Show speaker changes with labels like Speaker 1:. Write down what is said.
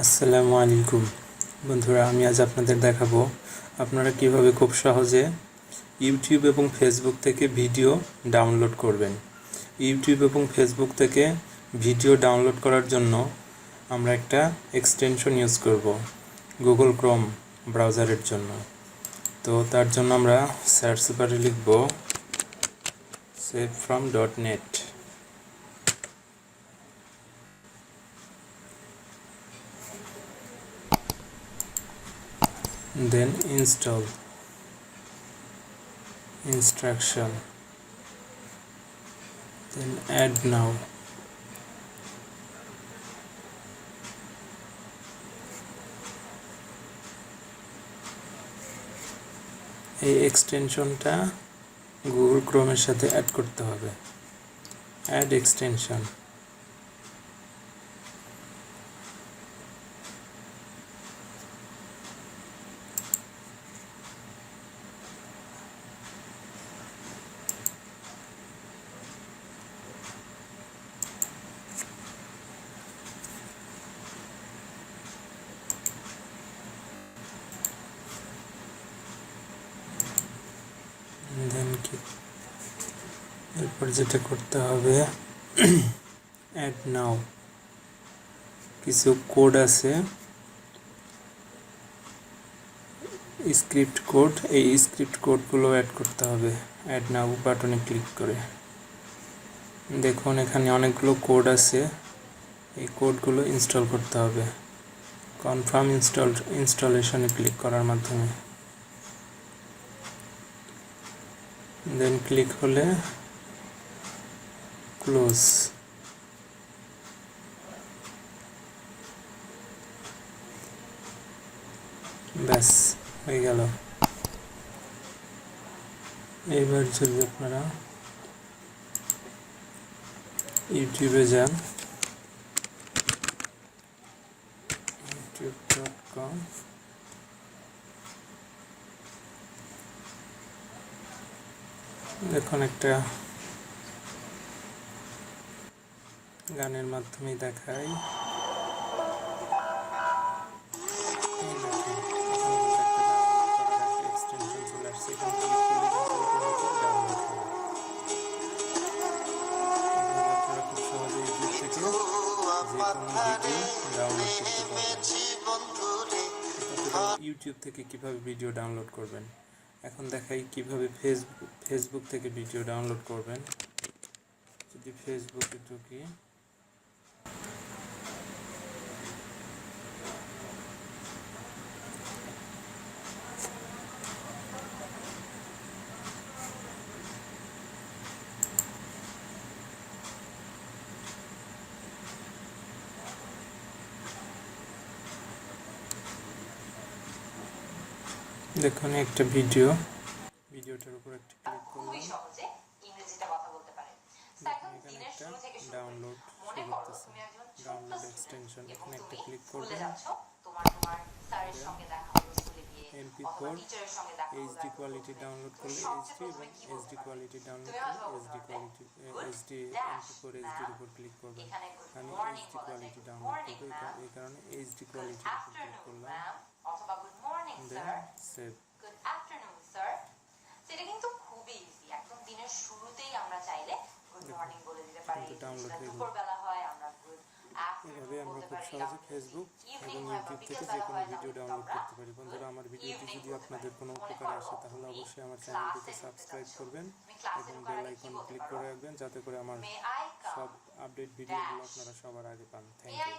Speaker 1: আসসালামু আলাইকুম বন্ধুরা, আমি আজ আপনাদের দেখাবো আপনারা কিভাবে খুব সহজে ইউটিউব এবং ফেসবুক থেকে ভিডিও ডাউনলোড করবেন। ইউটিউব এবং ফেসবুক থেকে ভিডিও ডাউনলোড করার জন্য আমরা একটা এক্সটেনশন ইউজ করব গুগল ক্রোম ব্রাউজারের জন্য। তো তার জন্য আমরা সার্চ বারে লিখব savefrom.net, then install, instruction, then add now. এই এক্সটেনশনটা গুগল ক্রোমের সাথে অ্যাড করতে হবে। অ্যাড এক্সটেনশন, দেন কি এরপর যেটা করতে হবে অ্যাড নাও। কিছু কোড আছে, স্ক্রিপ্ট কোড, এই স্ক্রিপ্ট কোডগুলো অ্যাড করতে হবে অ্যাড নাও বাটনে ক্লিক করে। দেখুন এখানে অনেকগুলো কোড আছে, এই কোডগুলো ইনস্টল করতে হবে কনফার্ম ইনস্টলেশনে ক্লিক করার মাধ্যমে। দেন ক্লিক হলে ক্লোজ। ব্যাস হয়ে গেল। এইবার যদি আপনারা ইউটিউবে যান, youtube.com, দেখুন একটা গানের মাধ্যমে দেখাই। এক্সটেনশন চলে আসছে, এখানে ক্লিক করলে ডাউনলোড হবে। আপনারা খুব সহজে ইউটিউব থেকে যে কোনো ভিডিও ডাউনলোড করতে পারবেন। ইউটিউব থেকে কিভাবে ভিডিও ডাউনলোড করবেন এখন দেখাই। কিভাবে ফেসবুক থেকে ভিডিও ডাউনলোড করবেন। যদি ফেসবুকে ঢুকি, দেখুন একটা ভিডিওটার উপর একটা ক্লিক করলাম, এখানে একটা ডাউনলোড শো করতেছে, ডাউনলোড এক্সটেনশন। এখানে একটা ক্লিক করবেন, MP4 HD কোয়ালিটি ডাউনলোড করলে HD এবং SD কোয়ালিটি ডাউনলোড করলে SD quality, SD MP4 SD এর উপর ক্লিক করবেন। আমি HD কোয়ালিটি ডাউনলোড করব, এই কারণে HD কোয়ালিটির উপর ক্লিক করলাম, দেন সেভ।
Speaker 2: সেটা কিন্তু খুবই ইজি। একদম দিনের শুরুতেই আমরা চাইলে গুড মর্নিং বলে দিতে পারি। দুপুরবেলা হয় আমরা গুড আফটারনুন
Speaker 1: এভাবে আমরা খুব সহজে ফেসবুক এবং ইউটিউব থেকে যে কোনো ভিডিও ডাউনলোড করতে পারি। বন্ধুরা, আমার ভিডিওটি যদি আপনাদের কোনো উপকারে আসে তাহলে অবশ্যই আমার চ্যানেলটিকে সাবস্ক্রাইব করবেন এবং বেল আইকন ক্লিক করে রাখবেন, যাতে করে আমার সব আপডেট ভিডিওগুলো আপনারা সবার আগে পান। Thank you.